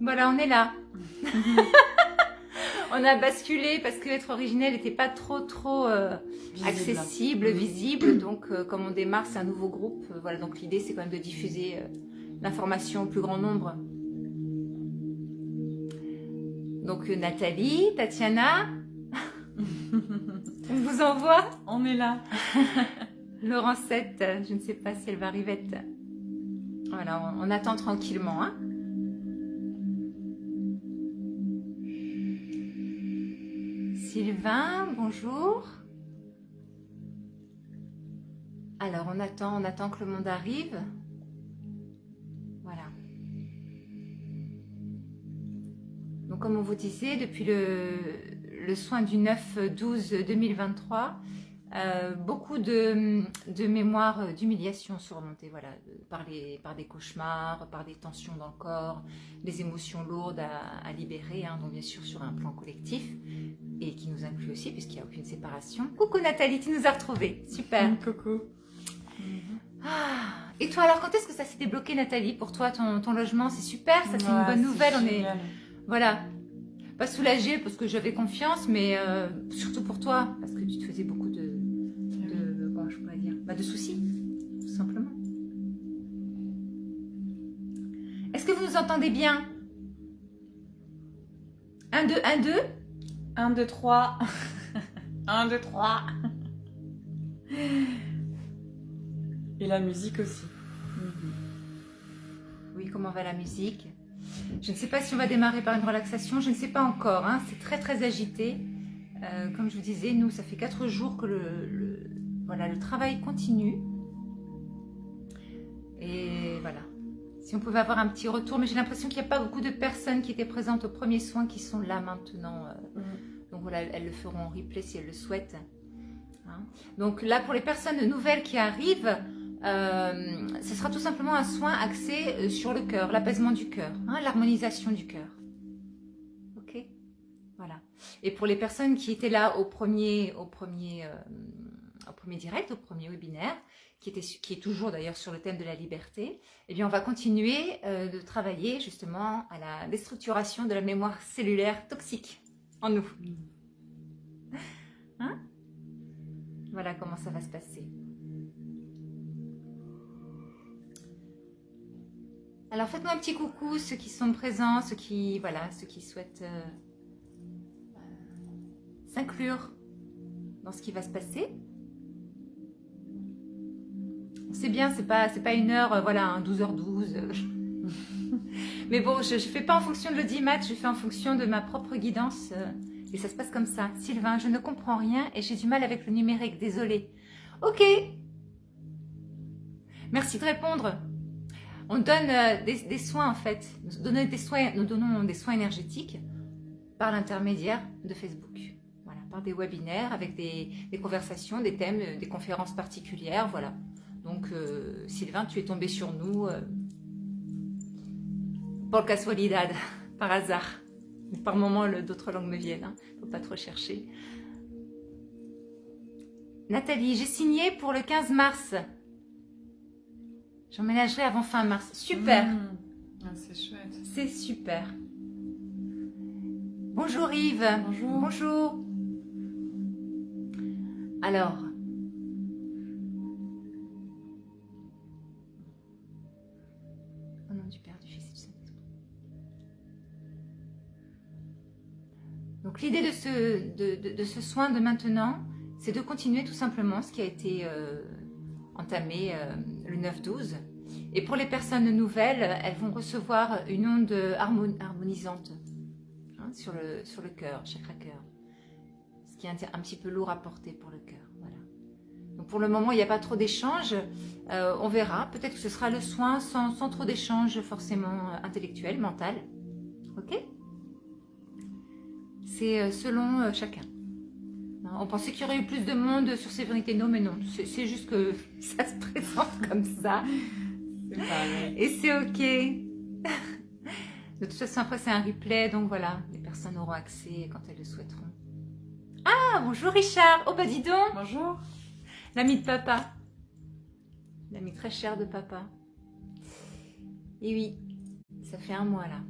Voilà, on est là. On a basculé parce que l'être originel n'était pas trop accessible, visible. Donc, comme on démarre, c'est un nouveau groupe. Voilà, donc l'idée, c'est quand même de diffuser l'information au plus grand nombre. Donc, Nathalie, Tatiana, on vous envoie. On est là. Laurence7, je ne sais pas si elle va arriver. Voilà, on attend tranquillement. Hein. Sylvain, bonjour. Alors, on attend que le monde arrive. Voilà. Donc, comme on vous disait, depuis le soin du 9-12-2023, beaucoup de mémoires d'humiliation sont remontées, voilà, par des cauchemars, par des tensions dans le corps, des émotions lourdes à libérer, hein, donc bien sûr sur un plan collectif, et qui nous inclut aussi, puisqu'il n'y a aucune séparation. Coucou Nathalie, tu nous as retrouvés, super. Coucou. Ah, et toi alors, quand est-ce que ça s'est débloqué Nathalie? Pour toi, ton logement, c'est super, ça c'est une bonne nouvelle, on est... Voilà, pas soulagée parce que j'avais confiance, mais surtout pour toi, parce que tu te faisais beaucoup comment je pourrais dire, de soucis, tout simplement. Est-ce que vous nous entendez bien? 1, 2, 1, 2. 1, 2, 3. 1, 2, 3. Et la musique aussi. Oui, comment va la musique? Je ne sais pas si on va démarrer par une relaxation, je ne sais pas encore, hein. C'est très agité. Comme je vous disais, nous, ça fait 4 jours que voilà, le travail continue. Et voilà. Si on pouvait avoir un petit retour, mais j'ai l'impression qu'il n'y a pas beaucoup de personnes qui étaient présentes au premier soin qui sont là maintenant. Donc voilà, elles le feront en replay si elles le souhaitent. Hein. Donc là, pour les personnes nouvelles qui arrivent, ce sera tout simplement un soin axé sur le cœur, l'apaisement du cœur, hein, l'harmonisation du cœur. Ok, voilà. Et pour les personnes qui étaient là au premier direct, au premier webinaire, qui est toujours d'ailleurs sur le thème de la liberté, eh bien on va continuer de travailler justement à la déstructuration de la mémoire cellulaire toxique en nous. Hein? Voilà comment ça va se passer. Alors faites-moi un petit coucou, ceux qui sont présents, ceux qui souhaitent s'inclure dans ce qui va se passer. C'est bien, c'est pas 1 heure, voilà, 12h12. Mais bon, je fais pas en fonction de l'audimat, je fais en fonction de ma propre guidance. Et ça se passe comme ça. Sylvain, je ne comprends rien et j'ai du mal avec le numérique, désolé. Ok. Merci de répondre. On donne des soins en fait. Nous donnons des soins énergétiques par l'intermédiaire de Facebook. Voilà, par des webinaires avec des conversations, des thèmes, des conférences particulières, voilà. Donc Sylvain, tu es tombé sur nous por casualidad, par hasard. Par moments, d'autres langues me viennent, hein. Faut pas trop chercher. Nathalie, j'ai signé pour le 15 mars. J'emménagerai avant fin mars. Super. C'est chouette. C'est super. Bonjour Yves. Bonjour. Bonjour. Alors. Au nom du Père, du Fils et du Saint-Esprit. Donc l'idée de ce soin de maintenant, c'est de continuer tout simplement ce qui a été entamé le 9-12. Et pour les personnes nouvelles, elles vont recevoir une onde harmonisante, hein, sur le cœur, chakra cœur. Ce qui est un petit peu lourd à porter pour le cœur. Voilà. Donc pour le moment, il n'y a pas trop d'échanges. On verra. Peut-être que ce sera le soin sans trop d'échanges forcément intellectuels, mental. Ok ? C'est selon chacun. On pensait qu'il y aurait eu plus de monde sur Sévérité, non, mais non. C'est juste que ça se présente comme ça. Et c'est ok. De toute façon, après, c'est un replay, donc voilà, les personnes auront accès quand elles le souhaiteront. Ah, bonjour Richard. Oh, bah dis donc. Bonjour. L'ami de papa. L'ami très cher de papa. Et oui, ça fait 1 mois là.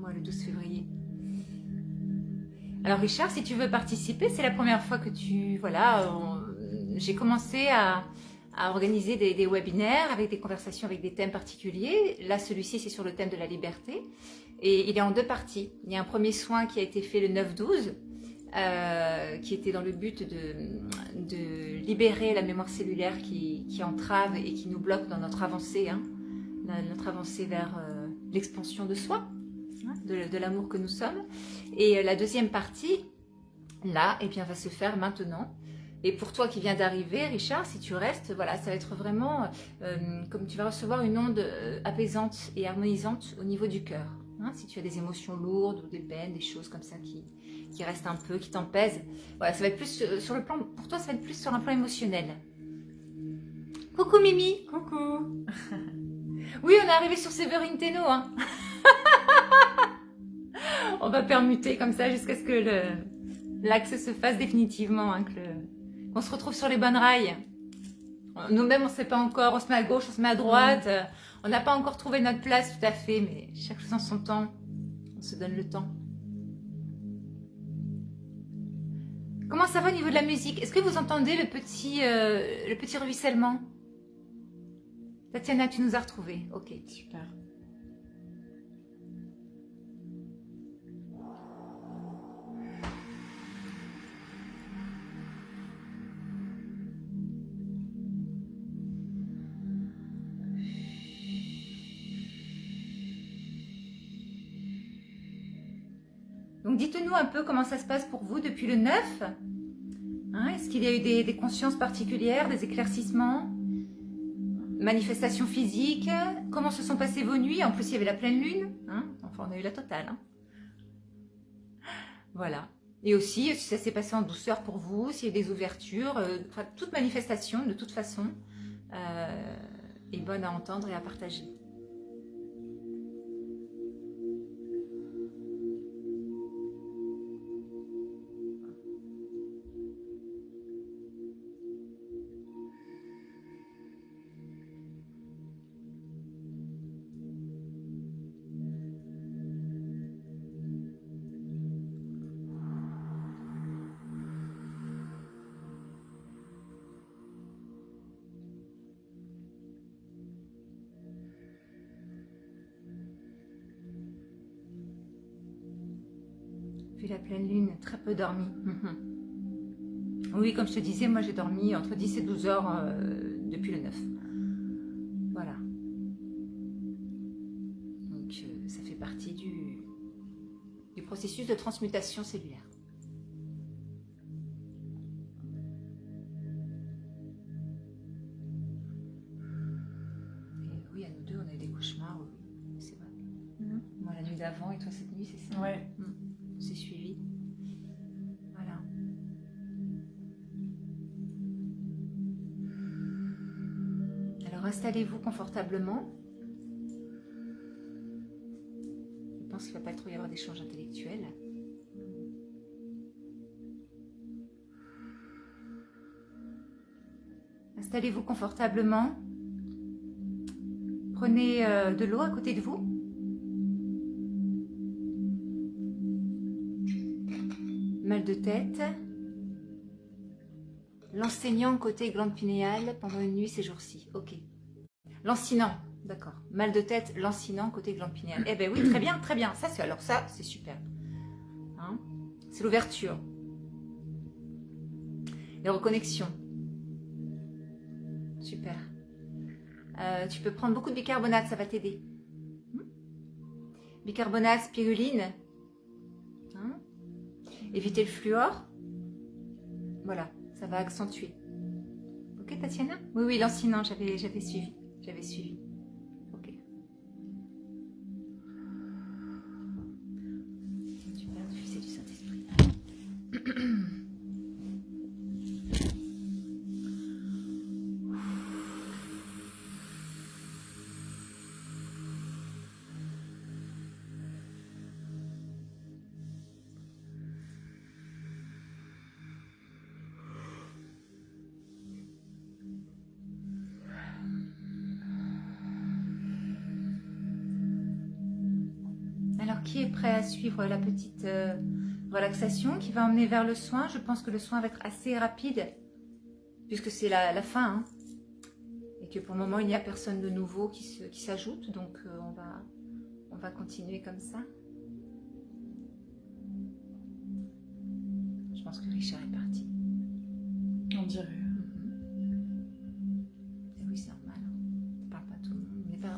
moi, le 12 février. Alors Richard, si tu veux participer, c'est la première fois que tu... Voilà, j'ai commencé à organiser des webinaires avec des conversations avec des thèmes particuliers. Là, celui-ci, c'est sur le thème de la liberté. Et il est en 2 parties. Il y a un premier soin qui a été fait le 9-12, qui était dans le but de libérer la mémoire cellulaire qui entrave et qui nous bloque dans notre avancée, hein, notre avancée vers l'expansion de soi, hein, de l'amour que nous sommes. Et la deuxième partie, là, eh bien, va se faire maintenant. Et pour toi qui viens d'arriver, Richard, si tu restes, voilà, ça va être vraiment comme tu vas recevoir une onde apaisante et harmonisante au niveau du cœur. Hein, si tu as des émotions lourdes ou des peines, des choses comme ça qui restent un peu, qui t'empèsent, voilà, ça va être plus sur le plan, pour toi, ça va être plus sur un plan émotionnel. Coucou Mimi. Coucou. Oui, on est arrivé sur Séverine Thénault, hein. On va permuter comme ça jusqu'à ce que l'axe se fasse définitivement, hein, qu'on se retrouve sur les bonnes rails. Nous-mêmes, on ne sait pas encore, on se met à gauche, on se met à droite, on n'a pas encore trouvé notre place tout à fait, mais chaque chose en son temps, on se donne le temps. Comment ça va au niveau de la musique? Est-ce que vous entendez le petit ruissellement? Tatiana, tu nous as retrouvés, ok. Super. Donc dites-nous un peu comment ça se passe pour vous depuis le 9. Hein, est-ce qu'il y a eu des consciences particulières, des éclaircissements, manifestations physiques? Comment se sont passées vos nuits? En plus, il y avait la pleine lune. Hein, enfin, on a eu la totale. Hein. Voilà. Et aussi, si ça s'est passé en douceur pour vous, s'il y a eu des ouvertures, enfin, toute manifestation, de toute façon, est bonne à entendre et à partager. Puis la pleine lune, très peu dormi. Oui, comme je te disais, moi j'ai dormi entre 10 et 12 heures depuis le 9. Voilà. Donc ça fait partie du processus de transmutation cellulaire. Et oui, à nous deux, on a eu des cauchemars, oui, c'est vrai. Moi la nuit d'avant et toi cette nuit, c'est ça? Ouais. On s'est suivis. Voilà. Alors installez-vous confortablement. Je pense qu'il ne va pas trop y avoir d'échange intellectuel. Installez-vous confortablement. Prenez de l'eau à côté de vous. Mal de tête. L'enseignant côté glande pinéale pendant une nuit ces jours-ci. Ok. Lancinant, d'accord. Mal de tête, lancinant côté glande pinéale. Eh bien oui, très bien, très bien. Ça, c'est super. Hein, c'est l'ouverture. Les reconnexions. Super. Tu peux prendre beaucoup de bicarbonate, ça va t'aider. Bicarbonate, spiruline. Hein, éviter le fluor. Voilà, ça va accentuer. Ok, Tatiana? Oui, oui, lancinant, j'avais suivi. J'avais suivi. Ok. Super, du Fils et du Saint-Esprit. Alors, qui est prêt à suivre la petite relaxation qui va emmener vers le soin? Je pense que le soin va être assez rapide, puisque c'est la fin, hein, et que pour le moment, il n'y a personne de nouveau qui s'ajoute, donc on va continuer comme ça. Je pense que Richard est parti. On dirait. Et oui, c'est normal. On ne parle pas à tout le monde.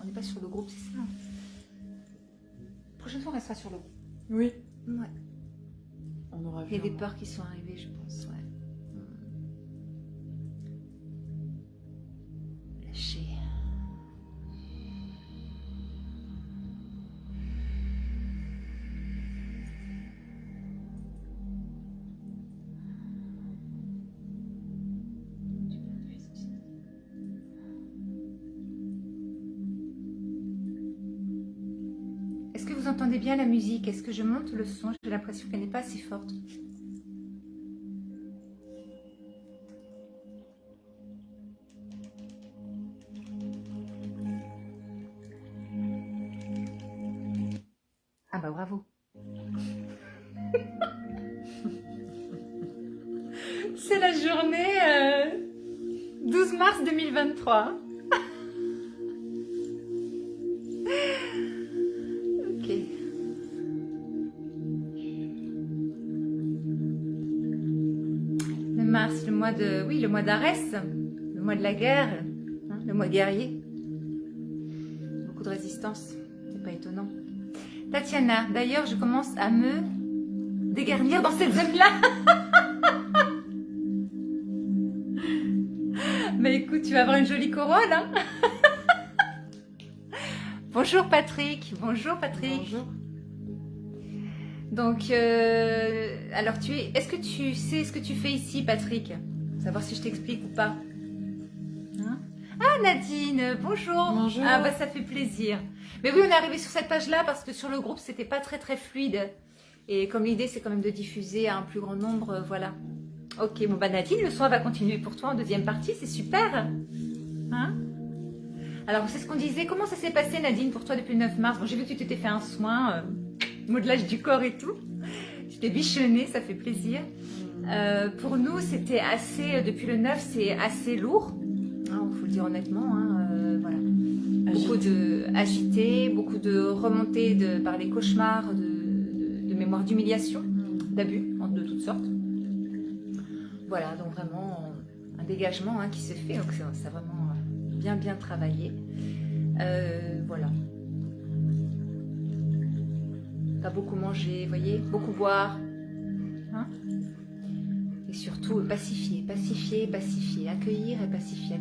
On n'est pas sur le groupe, c'est ça. La prochaine fois, on restera sur le groupe. Oui. Ouais. On aura vu. Il y a des peurs qui sont arrivées, je pense, ouais. Lâcher. Est-ce que vous entendez bien la musique? Est-ce que je monte le son? J'ai l'impression qu'elle n'est pas assez forte. Ah bah bravo. C'est la journée 12 mars 2023. Ok. Le mars, le mois de... Oui, le mois d'Arès, le mois de la guerre, hein, le mois guerrier. Beaucoup de résistance, c'est pas étonnant. Tatiana, d'ailleurs, je commence à me dégarnir dans cette zone-là. Mais écoute, tu vas avoir une jolie couronne, hein. Bonjour Patrick, bonjour Patrick. Bonjour. Donc, alors est-ce que tu sais ce que tu fais ici, Patrick? Savoir si je t'explique ou pas. Hein? Ah Nadine, bonjour. Bonjour. Ah bah ça fait plaisir. Mais oui, on est arrivé sur cette page-là parce que sur le groupe, c'était pas très fluide. Et comme l'idée, c'est quand même de diffuser à un plus grand nombre, voilà. Ok, bon bah Nadine, le soin va continuer pour toi en deuxième partie, c'est super. Hein? Alors, c'est ce qu'on disait. Comment ça s'est passé, Nadine, pour toi depuis le 9 mars? Bon, j'ai vu que tu t'étais fait un soin, modelage du corps et tout. Tu t'es bichonné, ça fait plaisir. Pour nous, c'était assez, depuis le 9, c'est assez lourd. Hein, il faut le dire honnêtement. Hein, voilà. Beaucoup de agité, beaucoup de remontées par les cauchemars, de mémoire d'humiliation, d'abus, de toutes sortes. Voilà, donc vraiment un dégagement qui se fait. Donc, ça vraiment bien travaillé. Voilà. T'as beaucoup mangé, vous voyez, beaucoup boire. Hein? Et surtout, pacifier, accueillir et pacifier,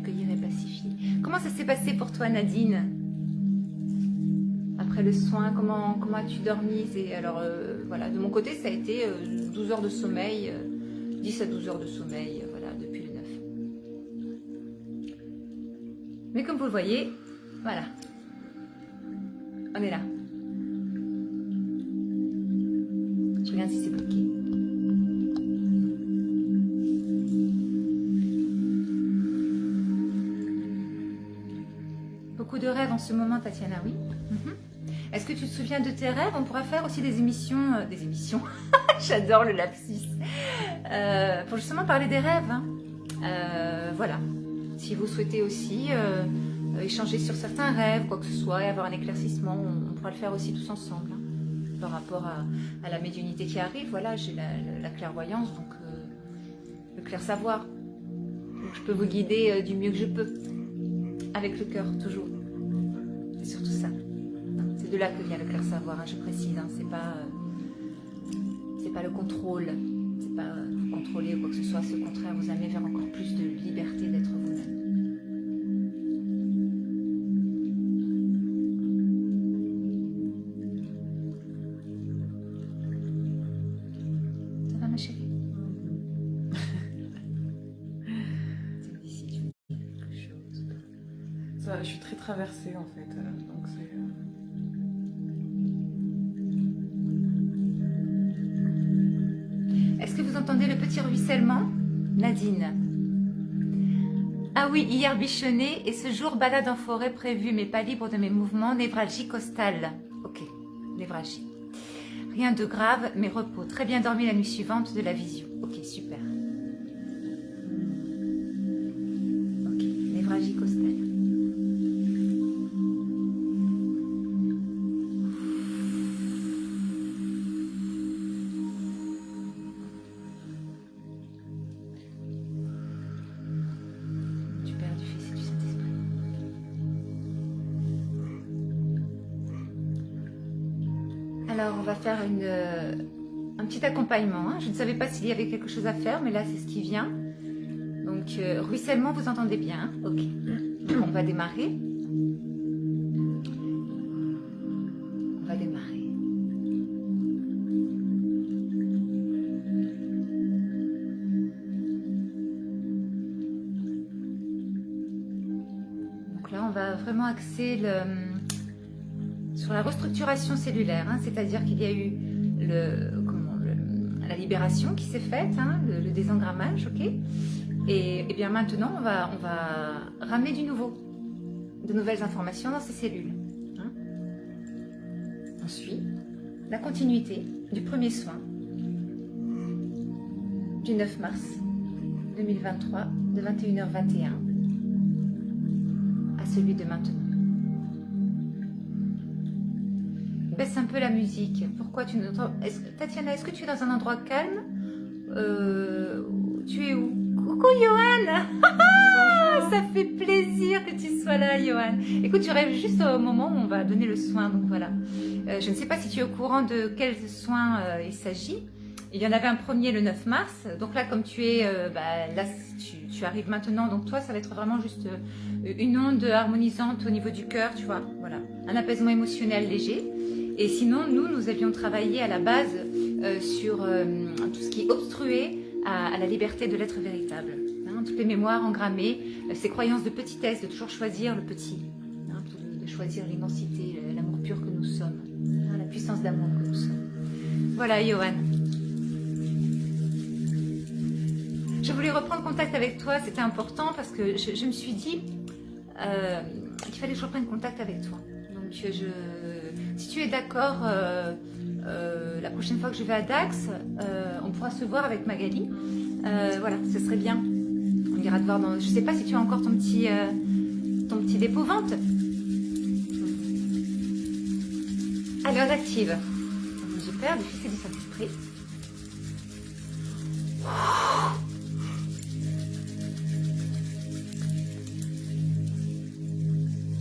Comment ça s'est passé pour toi, Nadine? Après le soin, comment as-tu dormi? Alors, voilà, de mon côté, ça a été 12 heures de sommeil, 10 à 12 heures de sommeil, voilà, depuis le 9. Mais comme vous le voyez, voilà, on est là. Je regarde si c'est bloqué. Beaucoup de rêves en ce moment, Tatiana, oui. Est-ce que tu te souviens de tes rêves? On pourra faire aussi des émissions. J'adore le lapsus. Pour justement parler des rêves. Hein. Voilà. Si vous souhaitez aussi échanger sur certains rêves, quoi que ce soit, et avoir un éclaircissement, on pourra le faire aussi tous ensemble. Hein, par rapport à la médiumnité qui arrive, voilà, j'ai la clairvoyance, donc le clair savoir. Donc je peux vous guider du mieux que je peux, avec le cœur, toujours. C'est surtout ça. C'est de là que vient le clair savoir, hein, je précise. Hein, c'est pas le contrôle, c'est pas vous contrôler ou quoi que ce soit. C'est au contraire vous amener vers encore plus de liberté d'être vous-même. Ça va, ma chérie? C'est ici, tu veux dire quelque chose? Ça, je suis très traversée en fait, donc c'est... Est-ce que vous entendez le petit ruissellement? Nadine. Ah oui, hier bichonné et ce jour balade en forêt prévue mais pas libre de mes mouvements, névralgie costale. Ok, névralgie. Rien de grave, mais repos. Très bien dormi la nuit suivante de la visio. Ok, super. Ok, névralgie costale. Du Père, du Fils et du Saint-Esprit. Alors, on va faire un petit accompagnement. Hein. Je ne savais pas s'il y avait quelque chose à faire, mais là, c'est ce qui vient. Donc, ruissellement, vous entendez bien. Hein. Ok. Donc, on va démarrer. On va démarrer. Donc là, on va vraiment axer sur la restructuration cellulaire, hein, c'est-à-dire qu'il y a eu la libération qui s'est faite, hein, le désengrammage, ok. Et bien maintenant, on va ramener du nouveau, de nouvelles informations dans ces cellules. Hein. Ensuite, la continuité du premier soin du 9 mars 2023 de 21h21 à celui de maintenant. Baisse un peu la musique. Pourquoi tu nous entends? Tatiana, est-ce que tu es dans un endroit calme? Tu es où? Coucou Johan. Ça fait plaisir que tu sois là, Johan. Écoute, tu rêves juste au moment où on va donner le soin, donc voilà. Je ne sais pas si tu es au courant de quel soin il s'agit. Il y en avait un premier le 9 mars. Donc là, comme tu es, là, tu arrives maintenant. Donc toi, ça va être vraiment juste une onde harmonisante au niveau du cœur, tu vois. Voilà, un apaisement émotionnel léger. Et sinon, nous avions travaillé à la base sur tout ce qui obstruait à la liberté de l'être véritable. Hein, toutes les mémoires engrammées, ces croyances de petitesse, de toujours choisir le petit, hein, de choisir l'immensité, l'amour pur que nous sommes, hein, la puissance d'amour que nous sommes. Voilà, Johan. Je voulais reprendre contact avec toi, c'était important parce que je me suis dit qu'il fallait que je reprenne contact avec toi. Donc, si tu es d'accord, la prochaine fois que je vais à Dax, on pourra se voir avec Magali. Voilà, ce serait bien. On ira te voir dans... Je ne sais pas si tu as encore ton petit dépôt vente. Allez, on active. Du Père, du Fils et du Saint-Esprit.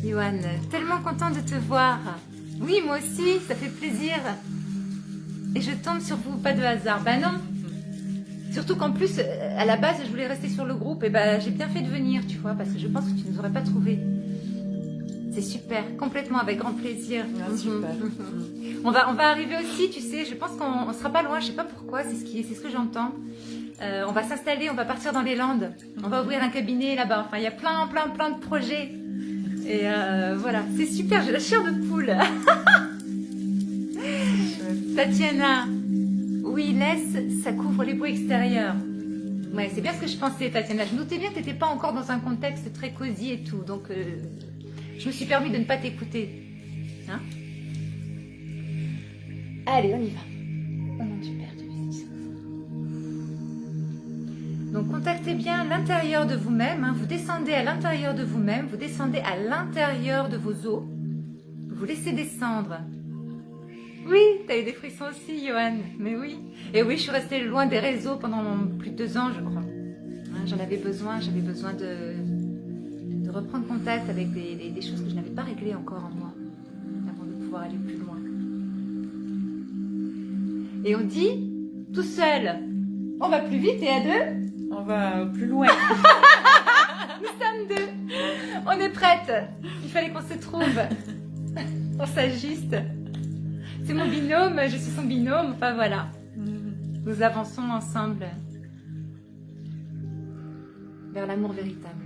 Johan, tellement content de te voir. Oui, moi aussi, ça fait plaisir. Et je tombe sur vous, pas de hasard. Ben non. Surtout qu'en plus, à la base, je voulais rester sur le groupe. Et ben, j'ai bien fait de venir, tu vois, parce que je pense que tu ne nous aurais pas trouvés. C'est super, complètement, avec grand plaisir. Ah, super. On va arriver aussi, tu sais, je pense qu'on sera pas loin, je sais pas pourquoi, c'est ce que j'entends. On va s'installer, on va partir dans les Landes. On va ouvrir un cabinet là-bas. Enfin, il y a plein de projets. Et voilà, c'est super, j'ai la chair de poule. Tatiana, oui, laisse, ça couvre les bruits extérieurs. Ouais, c'est bien ce que je pensais, Tatiana. Je notais bien que tu n'étais pas encore dans un contexte très cosy et tout. Donc, je me suis permis de ne pas t'écouter. Hein? Allez, on y va. Au nom du Père, du Fils. Donc, contactez bien l'intérieur de vous-même. Hein. Vous descendez à l'intérieur de vous-même. Vous descendez à l'intérieur de vos os. Vous vous laissez descendre. Oui, t'as eu des frissons aussi, Johan. Mais oui. Et oui, je suis restée loin des réseaux pendant plus de 2 ans, je crois. Hein, j'avais besoin de reprendre contact avec des choses que je n'avais pas réglées encore en moi, avant de pouvoir aller plus loin. Et on dit, tout seul, on va plus vite et à 2, on va plus loin. Nous sommes 2. On est prêtes. Il fallait qu'on se trouve. On s'ajuste. C'est mon binôme, je suis son binôme, enfin voilà. Nous avançons ensemble vers l'amour véritable.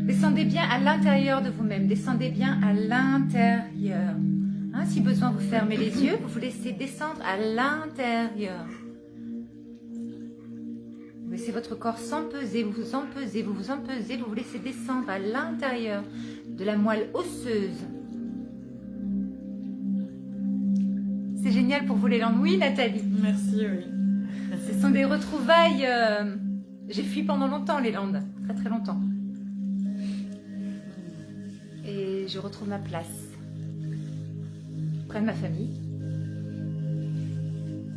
Descendez bien à l'intérieur de vous-même, descendez bien à l'intérieur. Hein, si besoin, vous fermez les yeux, vous vous laissez descendre à l'intérieur. Vous laissez votre corps s'empeser, vous vous empesez, vous vous empesez, vous vous laissez descendre à l'intérieur de la moelle osseuse C'est génial pour vous les landes. Oui, Nathalie. Merci, oui. Ce sont des retrouvailles. J'ai fui pendant longtemps les Landes, très très longtemps. Et je retrouve ma place. Près de ma famille.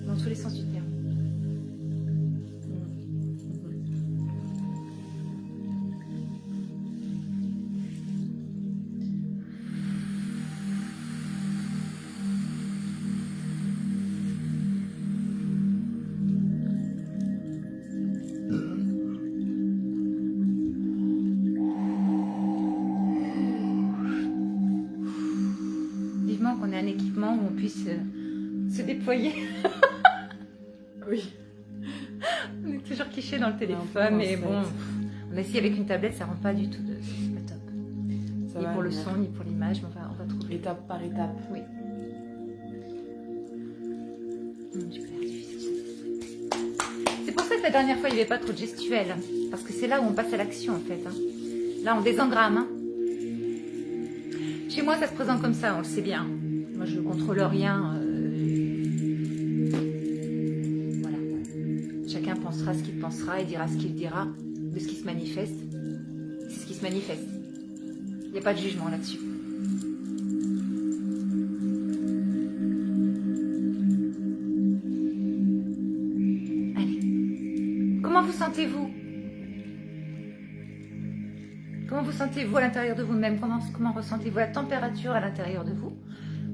Dans tous les sens du terme. Qu'on ait un équipement où on puisse se déployer. Oui. On est toujours cliché dans le téléphone, Non, mais bon, on a essayé avec une tablette, ça rend pas du tout c'est pas top. Ça Ni va pour le venir. son, ni pour l'image, mais on va trouver. Étape par étape. Oui. Super, c'est pour ça que la dernière fois, il n'y avait pas trop de gestuelle. Parce que c'est là où on passe à l'action, en fait. Hein. Là, on désengramme. Hein. Chez moi, ça se présente comme ça, on le sait bien. Moi, je ne contrôle rien. Voilà. Chacun pensera ce qu'il pensera et dira ce qu'il dira de ce qui se manifeste. C'est ce qui se manifeste. Il n'y a pas de jugement là-dessus. Allez. Comment vous sentez-vous ? Comment vous sentez-vous à l'intérieur de vous-même ? Comment ressentez-vous la température à l'intérieur de vous ?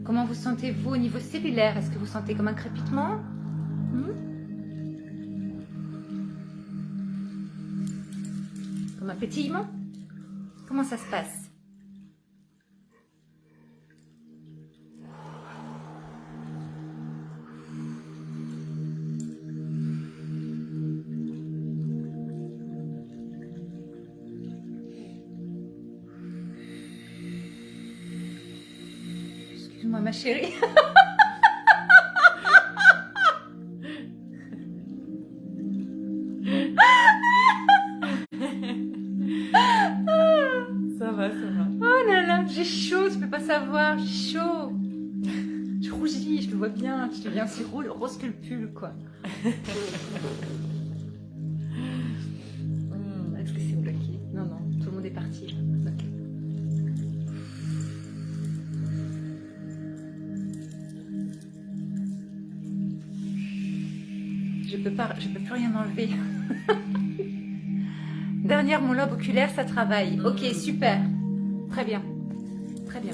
Comment vous sentez-vous au niveau cellulaire ? Est-ce que vous sentez comme un crépitement ? Comme un pétillement ? Comment ça se passe ? Excuse-moi ma chérie. Ça va, ça va. Oh là là, j'ai chaud, tu peux pas savoir, j'ai chaud. Je rougis, je le vois bien, je deviens si rose que le pull, quoi. Est-ce que c'est bloqué ? Non, non, tout le monde est parti. Ok. Je peux plus rien enlever. Derrière mon lobe oculaire, ça travaille. Ok, super. Très bien. Très bien.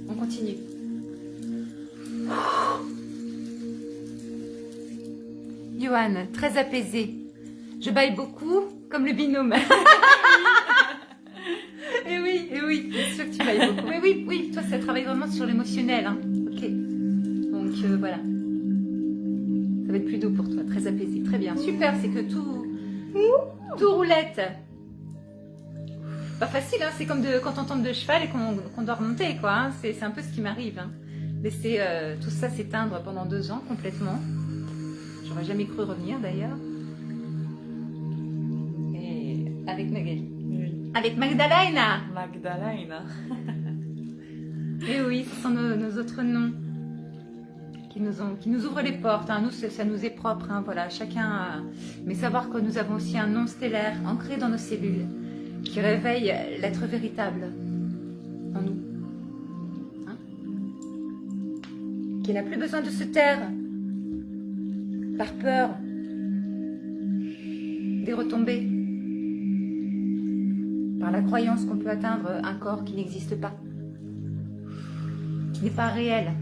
On continue. Johan, très apaisé. Je baille beaucoup, comme le binôme. Et oui, bien sûr que tu bailles beaucoup. Mais oui, toi, ça travaille vraiment sur l'émotionnel. Hein. Ok. Donc, voilà. Ça va être plus doux pour toi, très apaisé. Très bien, super, c'est que tout roulette. Pas facile, hein, c'est comme quand on tombe de cheval et qu'on doit remonter, quoi. Hein. C'est un peu ce qui m'arrive. Hein. Laisser tout ça s'éteindre pendant 2 ans complètement. J'aurais jamais cru revenir d'ailleurs. Et avec Magali. Oui. Avec Magdalena. Magdalena. Et oui, ce sont nos autres noms qui nous ouvrent les portes. Hein. Nous, ça nous est propre. Hein. Voilà, chacun. Mais savoir que nous avons aussi un nom stellaire ancré dans nos cellules qui réveille l'être véritable en nous. Hein, qui n'a plus besoin de se taire par peur des retombées, par la croyance qu'on peut atteindre un corps qui n'existe pas, qui n'est pas réel.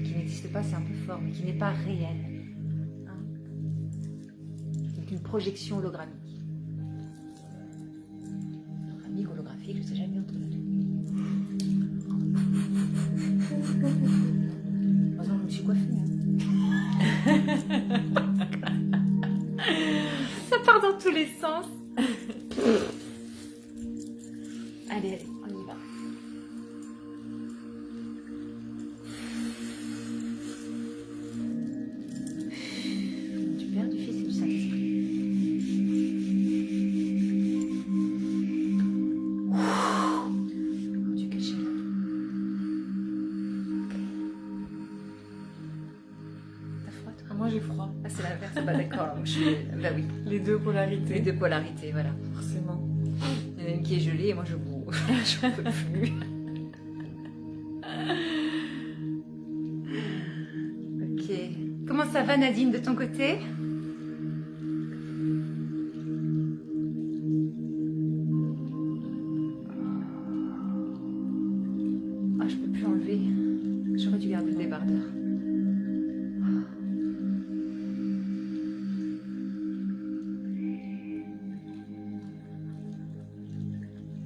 Qui n'existe pas, c'est un peu fort, mais qui n'est pas réel. Hein, c'est une projection holographique. Holographique, je sais jamais entendu. Heureusement, je me suis coiffée. Hein. Ça part dans tous les sens. Allez, on y va. Du Père, du Fils et du Saint-Esprit. Moi j'ai froid. Ah, c'est l'inverse, bah d'accord. Alors, moi, bah oui, Les deux polarités. les deux polarités, voilà. Forcément. Il y en a une qui est gelée et moi je boue. Je peux plus. Ok. Comment ça va Nadine de ton côté? Ah, je peux plus enlever. J'aurais dû garder le débardeur.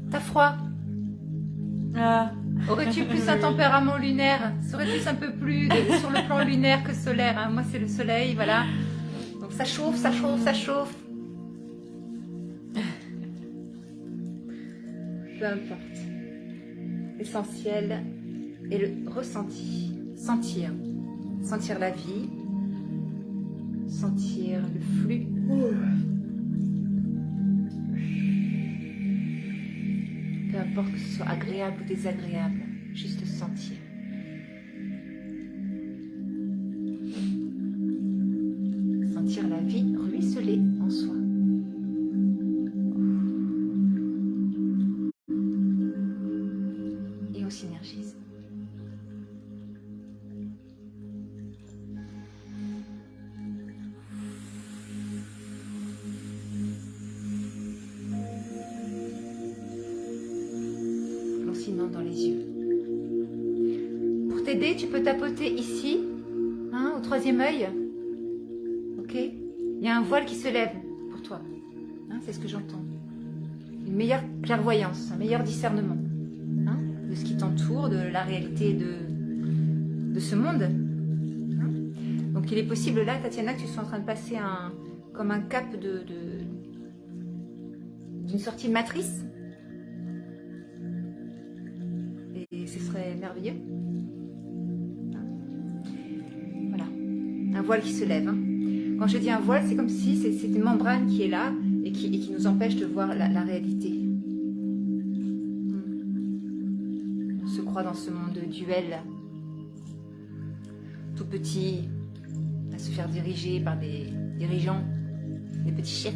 T'as froid? Ah. Aurais-tu plus un tempérament lunaire? Serais-tu un peu plus sur le plan lunaire que solaire, hein? Moi c'est le soleil, voilà. Donc ça chauffe, ça chauffe, ça chauffe. Peu importe. L'essentiel est le ressenti. Sentir. Sentir la vie. Sentir le flux. Peu importe que ce soit agréable ou désagréable, juste sentir. Sentir la vie ruisseler en soi. Et on synergise. Dans les yeux. Pour t'aider, tu peux tapoter ici, hein, au troisième œil. Ok? Il y a un voile qui se lève pour toi. Hein, c'est ce que j'entends. Une meilleure clairvoyance, un meilleur discernement, hein, de ce qui t'entoure, de la réalité de ce monde. Hein? Donc il est possible là, Tatiana, que tu sois en train de passer comme un cap d'une sortie matrice. Ce serait merveilleux. Voilà. Un voile qui se lève. Hein. Quand je dis un voile, c'est comme si c'est une membrane qui est là et qui nous empêche de voir la réalité. On se croit dans ce monde duel. Tout petit, à se faire diriger par des dirigeants, des petits chefs.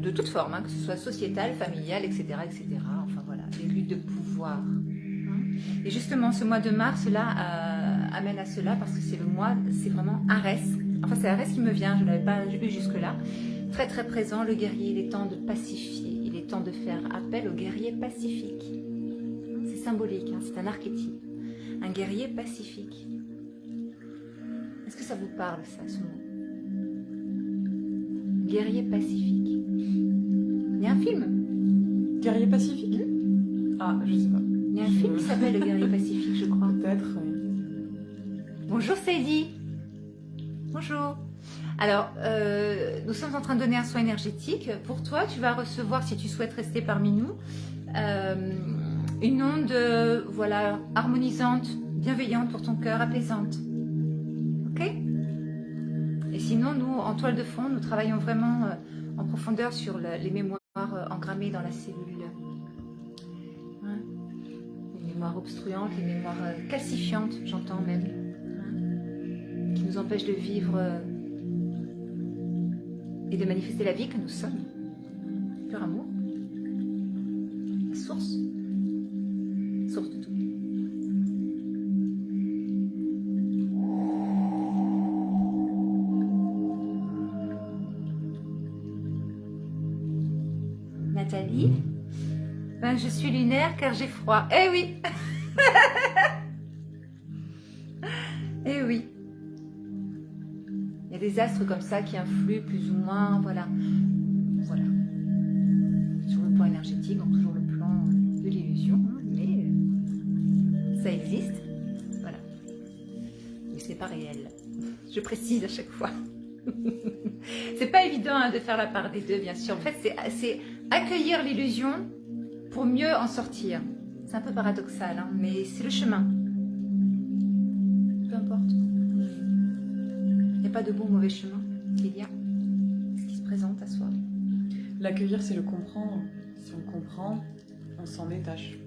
De toute forme, hein, que ce soit sociétale, familiale, etc., etc. Enfin voilà, des luttes de pouvoir. Hein. Et justement, ce mois de mars là amène à cela parce que c'est le mois, c'est vraiment Arès. Enfin, c'est Arès qui me vient, je ne l'avais pas eu jusque-là. Très très présent, le guerrier. Il est temps de pacifier. Il est temps de faire appel au guerrier pacifique. C'est symbolique, hein, c'est un archétype. Un guerrier pacifique. Est-ce que ça vous parle, ça, ce mot? Guerrier pacifique. Il y a un film. Guerrier pacifique? Ah, je sais pas. Il y a un film qui s'appelle Le Guerrier Pacifique, je crois. Peut-être, oui. Bonjour Sadie. Bonjour. Alors, nous sommes en train de donner un soin énergétique. Pour toi, tu vas recevoir, si tu souhaites rester parmi nous, une onde voilà, harmonisante, bienveillante pour ton cœur, apaisante. Ok? Et sinon, nous, en toile de fond, nous travaillons vraiment en profondeur sur les mémoires engrammées dans la cellule. Hein? Les mémoires obstruantes, les mémoires calcifiantes, j'entends même, hein? Qui nous empêchent de vivre et de manifester la vie que nous sommes. Pur amour. La source. Source de tout. Nathalie, ben, je suis lunaire car j'ai froid. Eh oui. Eh oui. Il y a des astres comme ça qui influent plus ou moins, voilà. Voilà. Sur le plan énergétique, donc toujours le plan de l'illusion, hein, mais ça existe. Voilà. Mais ce n'est pas réel. Je précise à chaque fois. C'est pas évident hein, de faire la part des deux, bien sûr. En fait, c'est accueillir l'illusion pour mieux en sortir. C'est un peu paradoxal, hein, mais c'est le chemin. Peu importe. Il n'y a pas de bon ou mauvais chemin. Il y a ce qui se présente à soi. L'accueillir, c'est le comprendre. Si on comprend, on s'en détache.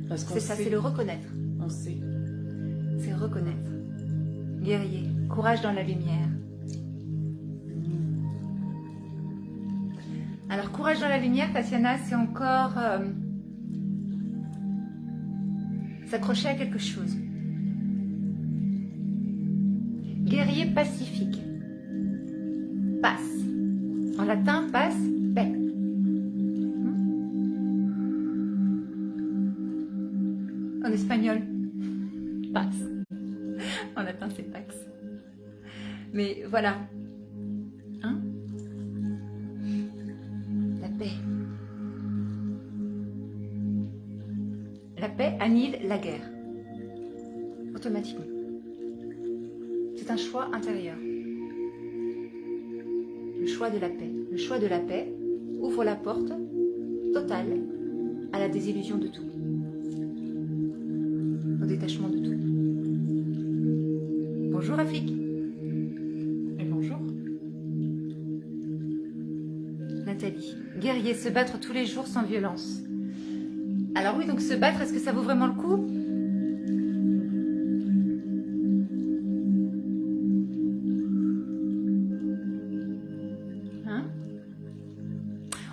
Parce qu'on C'est ça, sait. c'est le reconnaître. On sait. c'est reconnaître. Guerrier, courage dans la lumière. Alors, courage dans la lumière, Tatiana, c'est encore s'accrocher à quelque chose. Guerrier pacifique. Passe. En latin, passe, paix. En espagnol, pax. En latin, c'est pax. Mais voilà. Hein? La paix. La paix annule la guerre. Automatiquement. C'est un choix intérieur. Le choix de la paix. Le choix de la paix ouvre la porte totale à la désillusion de tout. Au détachement de tout. Bonjour Rafik. Et bonjour. Nathalie. Guerrier, se battre tous les jours sans violence. Alors oui, donc se battre, est-ce que ça vaut vraiment le coup? Hein?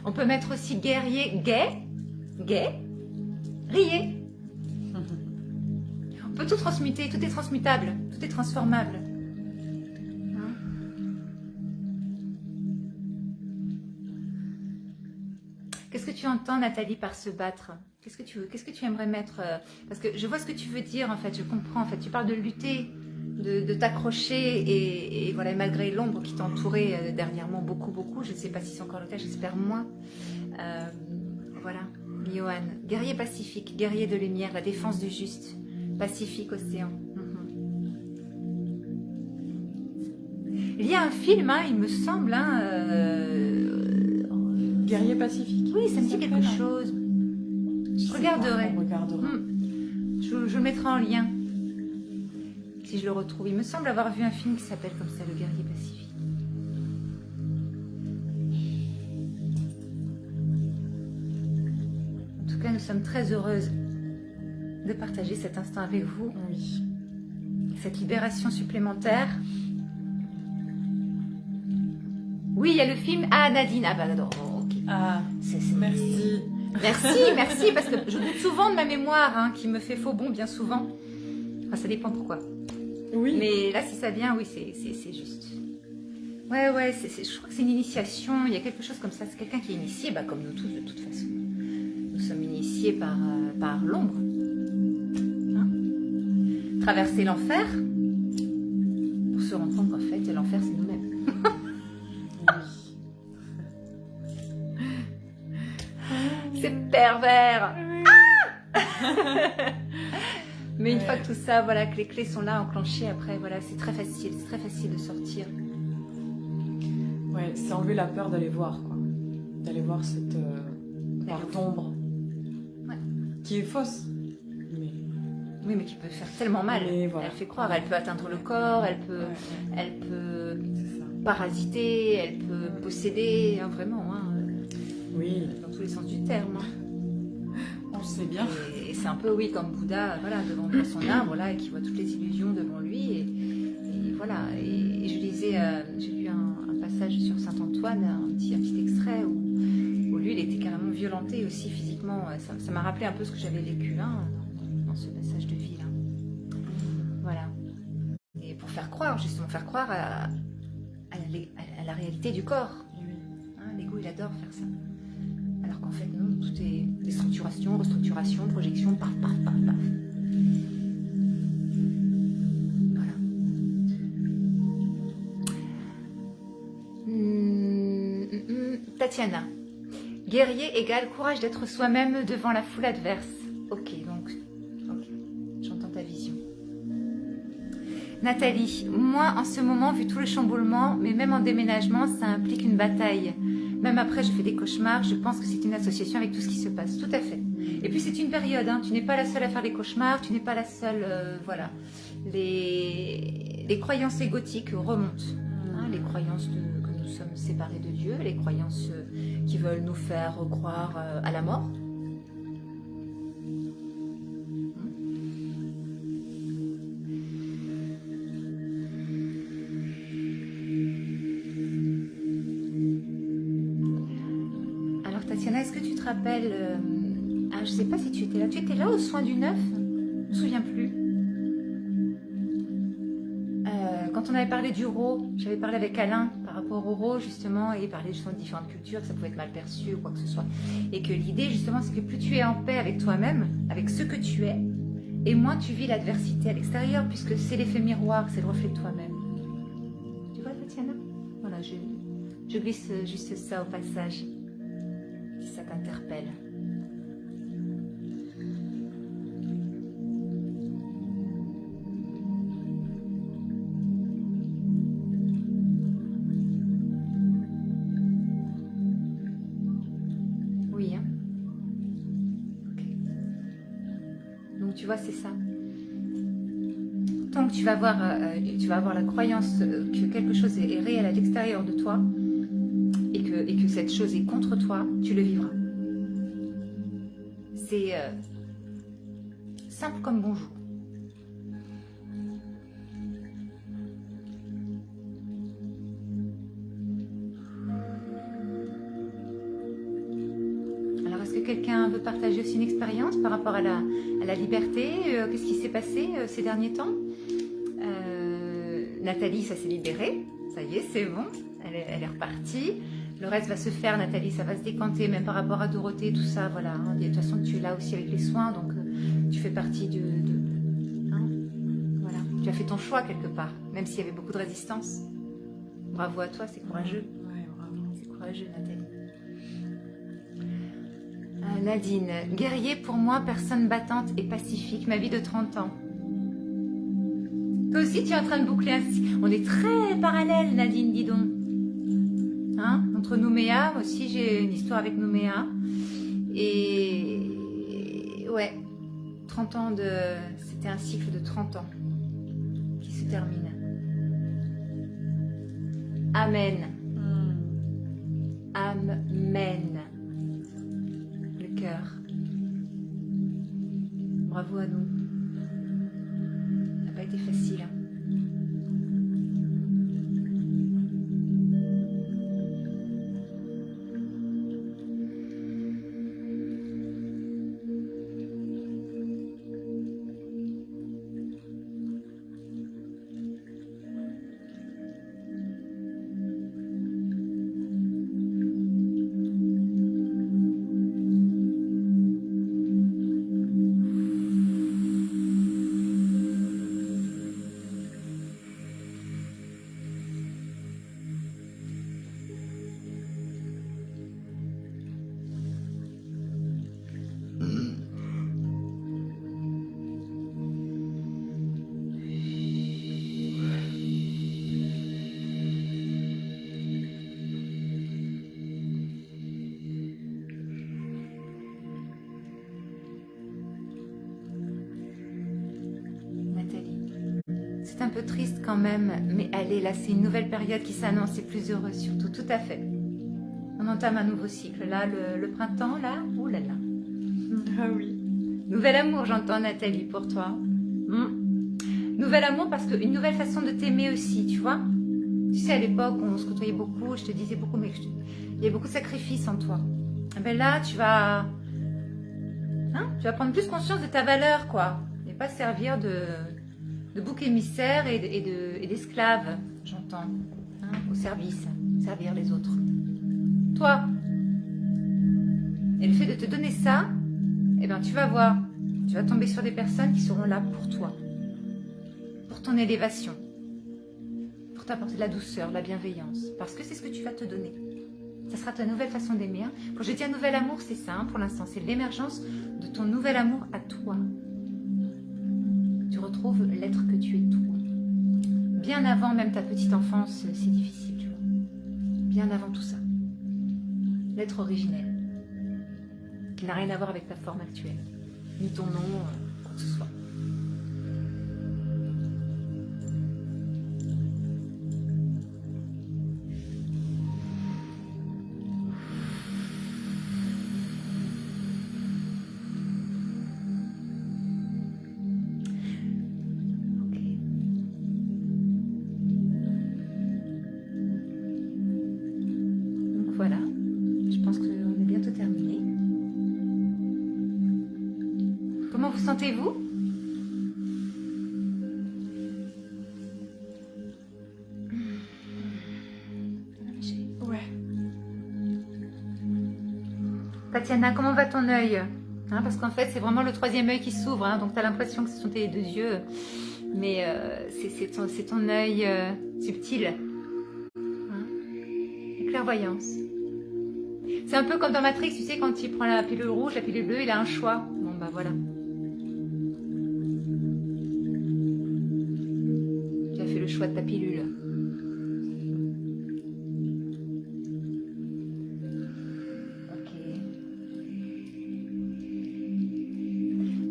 On peut mettre aussi guerrier, gai, riez. On peut tout transmuter, tout est transmutable, tout est transformable. Hein? Qu'est-ce que tu entends, Nathalie, par se battre? Qu'est-ce que tu veux? Qu'est-ce que tu aimerais mettre? Parce que je vois ce que tu veux dire, en fait, je comprends. En fait, tu parles de lutter, de t'accrocher, et voilà, malgré l'ombre qui t'entourait dernièrement beaucoup, je ne sais pas si c'est encore le cas, j'espère moins. Voilà, Johan. Guerrier pacifique, guerrier de lumière, la défense du juste. Pacifique océan. Il y a un film, hein, il me semble, Guerrier pacifique. oui, ça me dit quelque chose. Je regarderai. On regardera. Je le mettrai en lien. Si je le retrouve. Il me semble avoir vu un film qui s'appelle comme ça, Le Guerrier Pacifique. En tout cas, nous sommes très heureuses de partager cet instant avec vous. Oui. Cette libération supplémentaire. Oui, il y a le film. Ah, Nadine. Ah, bah, non, ok. Ah, merci. Merci, parce que je doute souvent de ma mémoire, hein, qui me fait faux bond bien souvent. Enfin, ça dépend pourquoi. Oui. Mais là, si ça vient, oui, c'est juste. Ouais, je crois que c'est une initiation, il y a quelque chose comme ça. C'est quelqu'un qui est initié, bah, comme nous tous, de toute façon. Nous sommes initiés par l'ombre. Hein? Traverser l'enfer pour se rendre compte qu'en fait, l'enfer, c'est nous-mêmes. C'est pervers. Ah Mais une fois que tout ça, voilà, que les clés sont là, enclenchées, après, voilà, c'est très facile de sortir. Ouais, c'est enlever la peur d'aller voir, quoi. D'aller voir cette part d'ombre. Ouais. Qui est fausse. Mais... Oui, mais qui peut faire tellement mal. Voilà. Elle fait croire, elle peut atteindre le corps, elle peut parasiter, elle peut posséder, hein, vraiment, hein, oui. dans tous les sens du terme. Hein. On le sait bien. Et c'est un peu, oui, comme Bouddha, voilà, devant son arbre, là, et qui voit toutes les illusions devant lui. Et voilà. Et je lisais, j'ai lu un passage sur Saint-Antoine, un petit extrait où lui, il était carrément violenté aussi physiquement. Ça m'a rappelé un peu ce que j'avais vécu là, dans ce passage de vie là. Voilà. Et pour faire croire, justement, faire croire à la réalité du corps. Hein, l'ego, il adore faire ça. Alors qu'en fait, non, tout est déstructuration, restructuration, projection, paf. Voilà. Tatiana. Guerrier égale courage d'être soi-même devant la foule adverse. Ok, j'entends ta vision. Nathalie, moi en ce moment, vu tout le chamboulement, mais même en déménagement, ça implique une bataille. Même après, je fais des cauchemars, je pense que c'est une association avec tout ce qui se passe. Tout à fait. Et puis c'est une période, hein. Tu n'es pas la seule à faire des cauchemars, tu n'es pas la seule, voilà. Les croyances égotiques remontent. Hein, les croyances que nous sommes séparés de Dieu, les croyances qui veulent nous faire croire à la mort. Tatiana, est-ce que tu te rappelles je ne sais pas si tu étais là. Tu étais là aux soins du 9? Je ne me souviens plus. Quand on avait parlé du RAW, j'avais parlé avec Alain par rapport au RAW justement, et il parlait justement de différentes cultures, que ça pouvait être mal perçu ou quoi que ce soit. Et que l'idée justement, c'est que plus tu es en paix avec toi-même, avec ce que tu es, et moins tu vis l'adversité à l'extérieur, puisque c'est l'effet miroir, c'est le reflet de toi-même. Tu vois, Tatiana? Voilà, je glisse juste ça au passage, si ça t'interpelle. Oui, hein? Ok. Donc tu vois, c'est ça. Tant que tu vas avoir la croyance que quelque chose est réel à l'extérieur de toi et que cette chose est contre toi, tu le vivras. C'est simple comme bonjour. Alors, est-ce que quelqu'un veut partager aussi une expérience par rapport à la liberté? Qu'est-ce qui s'est passé ces derniers temps? Nathalie, ça s'est libéré. Ça y est, c'est bon. Elle est repartie. Le reste va se faire, Nathalie, ça va se décanter, même par rapport à Dorothée, tout ça, voilà. Hein. De toute façon, tu es là aussi avec les soins, donc tu fais partie hein, voilà. Tu as fait ton choix quelque part, même s'il y avait beaucoup de résistance. Bravo à toi, c'est courageux. Ouais, bravo. C'est courageux, Nathalie. Nadine, guerrier pour moi, personne battante et pacifique, ma vie de 30 ans. Toi aussi, tu es en train de boucler un... On est très parallèles, Nadine, dis donc. Hein, entre Nouméa, moi aussi j'ai une histoire avec Nouméa. Et ouais, 30 ans de... C'était un cycle de 30 ans qui se termine. Amen. Amen. Le cœur. Bravo à nous. Ça n'a pas été facile. Hein. C'est un peu triste quand même, mais allez, là, c'est une nouvelle période qui s'annonce et plus heureuse surtout, tout à fait. On entame un nouveau cycle, là, le printemps, là, ouh là là. Ah oui. Nouvel amour, j'entends, Nathalie, pour toi. Nouvel amour parce qu'une nouvelle façon de t'aimer aussi, tu vois. Tu sais, à l'époque, on se côtoyait beaucoup, je te disais beaucoup, mais il y a beaucoup de sacrifices en toi. Et ben là, tu vas prendre plus conscience de ta valeur, quoi. Et pas servir de bouc émissaire et d'esclave, j'entends, hein, au service, servir les autres. Toi, et le fait de te donner ça, eh ben, tu vas voir, tu vas tomber sur des personnes qui seront là pour toi, pour ton élévation, pour t'apporter de la douceur, de la bienveillance, parce que c'est ce que tu vas te donner. Ça sera ta nouvelle façon d'aimer. Hein. Quand je dis un nouvel amour, c'est ça, hein, pour l'instant, c'est l'émergence de ton nouvel amour à toi. Tu retrouves l'être que tu es toi. Bien avant même ta petite enfance, c'est difficile, tu vois. Bien avant tout ça. L'être originel. Qui n'a rien à voir avec ta forme actuelle. Ni ton nom, quoi que ce soit. Voilà, je pense qu'on est bientôt terminé. Comment vous sentez-vous? Ouais. Tatiana, comment va ton œil? Hein, parce qu'en fait, c'est vraiment le troisième œil qui s'ouvre, hein, donc tu as l'impression que ce sont tes deux yeux, mais c'est ton œil subtil. Hein, la clairvoyance. C'est un peu comme dans Matrix, tu sais, quand il prend la pilule rouge, la pilule bleue, il a un choix. Bon, bah voilà. Tu as fait le choix de ta pilule.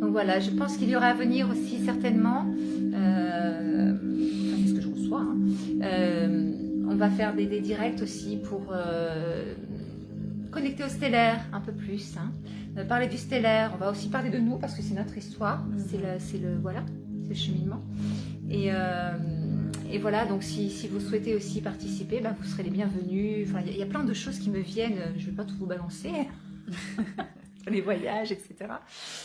Voilà, je pense qu'il y aura à venir aussi certainement, c'est ce que je reçois, hein, on va faire des directs aussi pour connecter au stellaire un peu plus, hein, parler du stellaire, on va aussi parler de nous parce que c'est notre histoire, c'est le cheminement. Et voilà, donc si vous souhaitez aussi participer, ben, vous serez les bienvenus. Enfin, il y a plein de choses qui me viennent, je ne vais pas tout vous balancer. Les voyages, etc.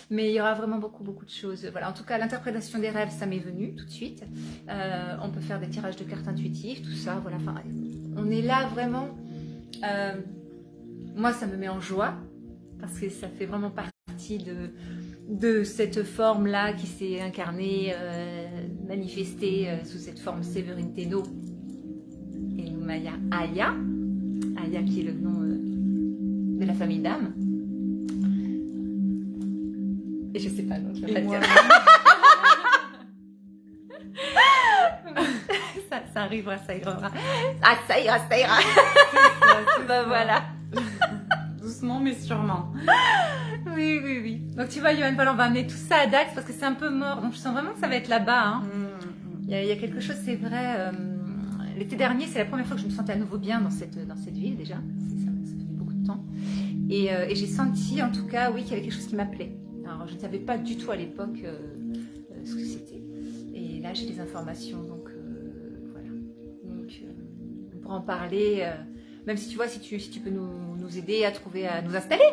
Mais il y aura vraiment beaucoup de choses. Voilà, en tout cas, l'interprétation des rêves, ça m'est venu tout de suite. On peut faire des tirages de cartes intuitives, tout ça. Voilà, enfin, on est là vraiment. Moi, ça me met en joie parce que ça fait vraiment partie de cette forme-là qui s'est incarnée, manifestée sous cette forme Séverine Thénault et Maya Aya. Aya qui est le nom de la famille d'âme. Et je sais pas, donc je vais pas dire. ça arrivera, ça ira. Ah, ça ira. Bah voilà. Doucement mais sûrement. Oui. Donc tu vois, Johan Paul, on va amener tout ça à Dax parce que c'est un peu mort. Donc je sens vraiment que ça va être là-bas. Hein. Il y a quelque chose, c'est vrai. L'été dernier, c'est la première fois que je me sentais à nouveau bien dans cette ville déjà. Ça fait beaucoup de temps. Et j'ai senti en tout cas, oui, qu'il y avait quelque chose qui m'appelait. Alors, je ne savais pas du tout à l'époque ce que c'était. Et là, j'ai des informations, donc voilà. Donc, on pourra en parler, même si tu vois, si tu peux nous aider à nous installer,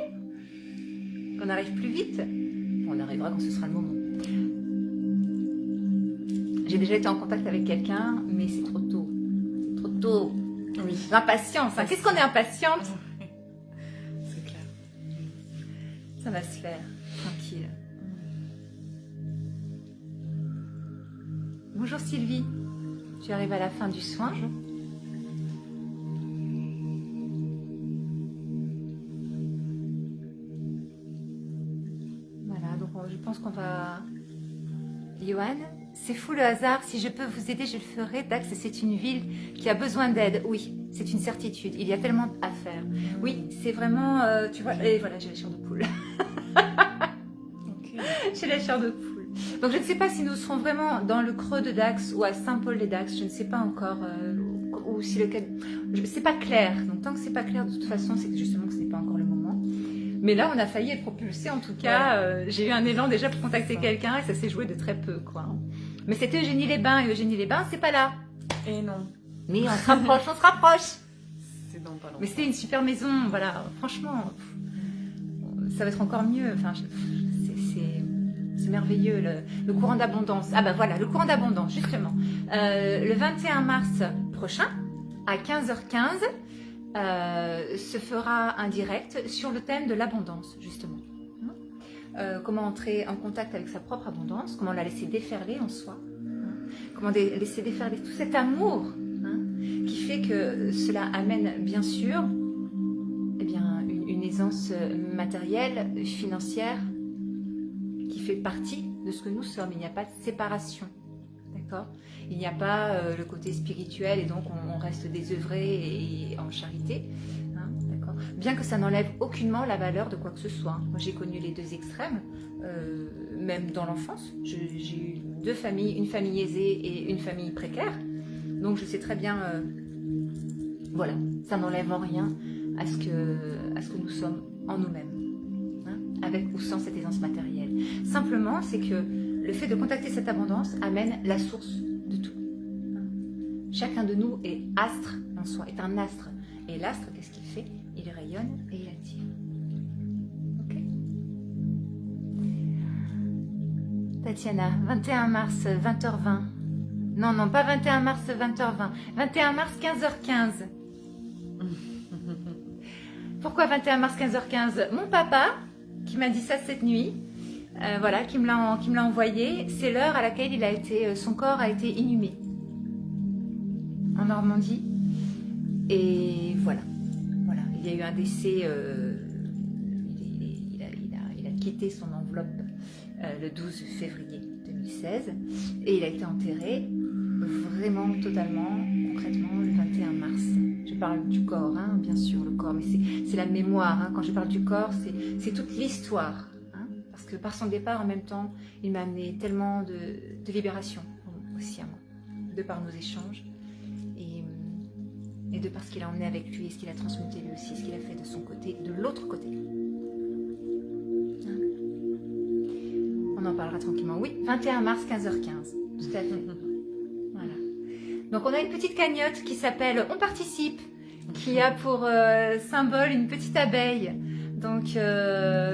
qu'on arrive plus vite. On arrivera quand ce sera le moment. J'ai déjà été en contact avec quelqu'un, mais c'est trop tôt. C'est trop tôt. Oui. L'impatience. Hein. Qu'est-ce qu'on est impatiente? C'est clair. Ça va se faire. Tranquille. Bonjour Sylvie, tu arrives à la fin du soin. Voilà, donc je pense qu'on va... Johan, c'est fou le hasard, si je peux vous aider, je le ferai. Dax, c'est une ville qui a besoin d'aide, oui, c'est une certitude, il y a tellement à faire. Oui, c'est vraiment, tu vois, et voilà, j'ai la chair de poule. J'ai la chair de poule. Donc je ne sais pas si nous serons vraiment dans le creux de Dax ou à Saint-Paul-les-Dax, je ne sais pas encore, ou si c'est pas clair. Donc tant que c'est pas clair, de toute façon, c'est que justement que ce n'est pas encore le moment. Mais là, on a failli être propulsé. En tout cas, j'ai eu un élan déjà pour contacter quelqu'un et ça s'est joué de très peu, quoi. Mais c'était Eugénie-les-Bains et Eugénie-les-Bains, c'est pas là. Et non. Mais on se rapproche, on se rapproche. C'est donc pas long. Mais c'était une super maison, voilà. Franchement, ça va être encore mieux. Enfin, c'est merveilleux, le courant d'abondance. Ah ben voilà, le courant d'abondance, justement. Le 21 mars prochain, à 15h15, se fera un direct sur le thème de l'abondance, justement. Comment entrer en contact avec sa propre abondance, comment la laisser déferler en soi, comment laisser déferler tout cet amour qui fait que cela amène bien sûr une aisance matérielle, financière, qui fait partie de ce que nous sommes. Il n'y a pas de séparation, d'accord? Il n'y a pas le côté spirituel et donc on reste désœuvré et en charité, hein, d'accord? Bien que ça n'enlève aucunement la valeur de quoi que ce soit. Moi, j'ai connu les deux extrêmes, même dans l'enfance. J'ai eu deux familles, une famille aisée et une famille précaire. Donc, je sais très bien, voilà, ça n'enlève en rien à ce que nous sommes en nous-mêmes. Avec ou sans cette aisance matérielle. Simplement, c'est que le fait de contacter cette abondance amène la source de tout. Chacun de nous est astre en soi, est un astre. Et l'astre, qu'est-ce qu'il fait? Il rayonne et il attire. Ok? Tatiana, 21 mars, 20h20. Non, non, pas 21 mars, 20h20. 21 mars, 15h15. Pourquoi 21 mars, 15h15? Mon papa, qui m'a dit ça cette nuit, voilà, qui me l'a envoyé, c'est l'heure à laquelle son corps a été inhumé. En Normandie. Et voilà. Voilà. Il y a eu un décès, il a quitté son enveloppe le 12 février 2016 et il a été enterré vraiment totalement, concrètement, le 21 mars. Je parle du corps, hein, bien sûr, le corps, mais c'est la mémoire. Hein. Quand je parle du corps, c'est toute l'histoire. Hein, parce que par son départ, en même temps, il m'a amené tellement de libération aussi à moi, de par nos échanges. Et de par ce qu'il a emmené avec lui, et ce qu'il a transmuté lui aussi, ce qu'il a fait de son côté, de l'autre côté. Hein? On en parlera tranquillement. Oui, 21 mars, 15h15. Tout à fait. Voilà. Donc on a une petite cagnotte qui s'appelle « On participe », qui a pour symbole une petite abeille. Donc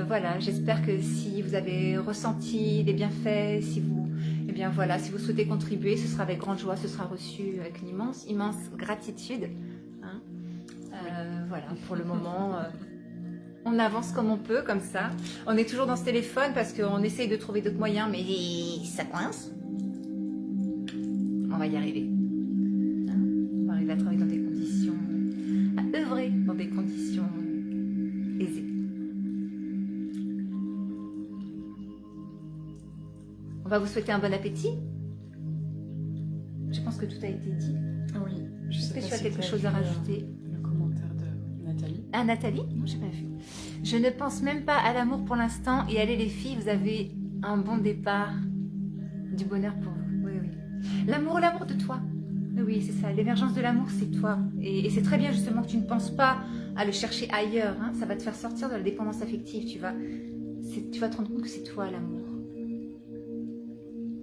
voilà, j'espère que si vous avez ressenti les bienfaits, si vous souhaitez contribuer, ce sera avec grande joie, ce sera reçu avec une immense gratitude. Hein. Voilà, pour le moment, on avance comme on peut, comme ça. On est toujours dans ce téléphone parce qu'on essaye de trouver d'autres moyens, mais ça coince. On va y arriver. Hein. On va arriver à travailler dans des conditions, à œuvrer dans des conditions aisées. On va vous souhaiter un bon appétit. Je pense que tout a été dit. Oui. Est-ce que tu as quelque chose à rajouter? Le commentaire de Nathalie. Ah, Nathalie? Non, j'ai pas vu. Je ne pense même pas à l'amour pour l'instant. Et allez les filles, vous avez un bon départ. Du bonheur pour vous. Oui, oui. L'amour de toi. Oui, c'est ça. L'émergence de l'amour, c'est toi. Et c'est très bien justement que tu ne penses pas à le chercher ailleurs. Hein. Ça va te faire sortir de la dépendance affective. Tu vas te rendre compte que c'est toi l'amour.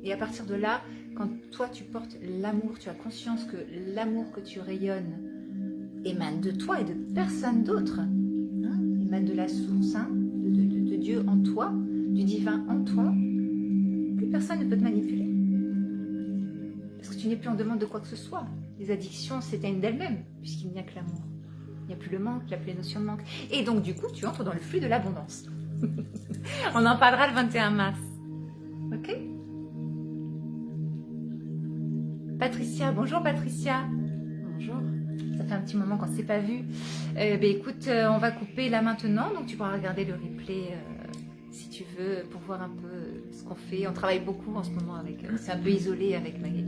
Et à partir de là, quand toi tu portes l'amour, tu as conscience que l'amour que tu rayonnes émane de toi et de personne d'autre. Hein, émane de la source, hein, de Dieu en toi, du divin en toi. Plus personne ne peut te manipuler. Parce que tu n'es plus en demande de quoi que ce soit. Les addictions s'éteignent d'elles-mêmes, puisqu'il n'y a que l'amour. Il n'y a plus le manque, il n'y a plus les notions de manque. Et donc du coup, tu entres dans le flux de l'abondance. On en parlera le 21 mars. Ok ? Patricia, bonjour Patricia. Bonjour. Ça fait un petit moment qu'on ne s'est pas vu. Écoute, on va couper là maintenant, donc tu pourras regarder le replay si tu veux pour voir un peu ce qu'on fait. On travaille beaucoup en ce moment avec. C'est un peu isolé avec Magali.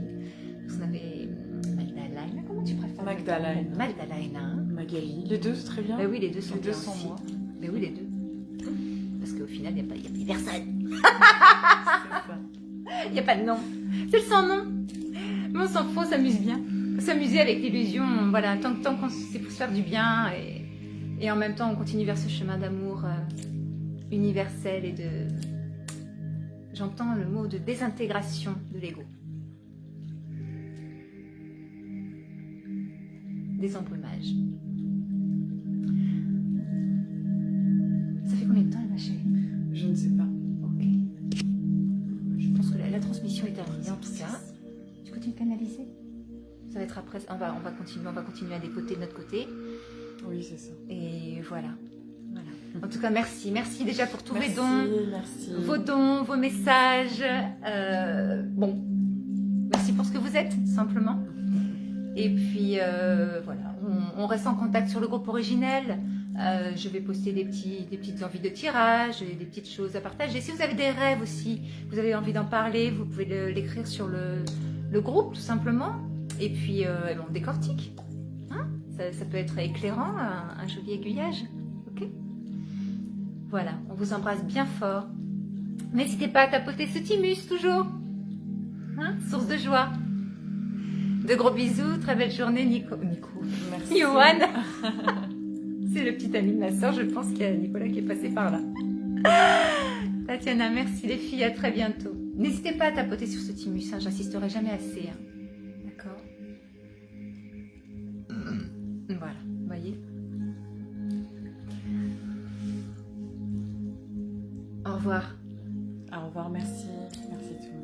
Vous avez Magdalena, comment tu préfères? Magdalena. Magali. Les deux, c'est très bien. Oui, les deux sont bien sans aussi. moi. Mais oui, les deux. Parce qu'au final, il n'y a plus personne. Il n'y a pas de nom. C'est le sans nom. Mais on s'en fout, on s'amuse bien. S'amuser avec l'illusion, voilà, tant qu'on c'est pour se faire du bien et en même temps on continue vers ce chemin d'amour universel et de... J'entends le mot de désintégration de l'ego. Désembrumage. Ça fait combien de temps, ma chérie? Je ne sais pas. Ok. Je pense que la transmission est terminée en tout cas. Tu continues de canaliser? Ça va être après, on va continuer à dépoter de notre côté. Oui, c'est ça. Et voilà. En tout cas, merci déjà pour tous Merci. vos dons, vos messages. Merci pour ce que vous êtes, simplement. Et puis, voilà, on reste en contact sur le groupe originel. Je vais poster des petites envies de tirage, des petites choses à partager. Si vous avez des rêves aussi, vous avez envie d'en parler, vous pouvez l'écrire sur le groupe, tout simplement. Et puis, on décortique. Hein, ça peut être éclairant, un joli aiguillage. Ok. Voilà, on vous embrasse bien fort. N'hésitez pas à tapoter ce thymus, toujours. Hein, source de joie. De gros bisous, très belle journée, Nico. Merci. Johan. C'est le petit ami de ma soeur, je pense qu'il y a Nicolas qui est passé par là. Tatiana, merci les filles, à très bientôt. N'hésitez pas à tapoter sur ce thymus, hein, j'insisterai jamais assez. Hein. D'accord. Voilà, vous voyez. Au revoir. Au revoir, merci. Merci tout le monde.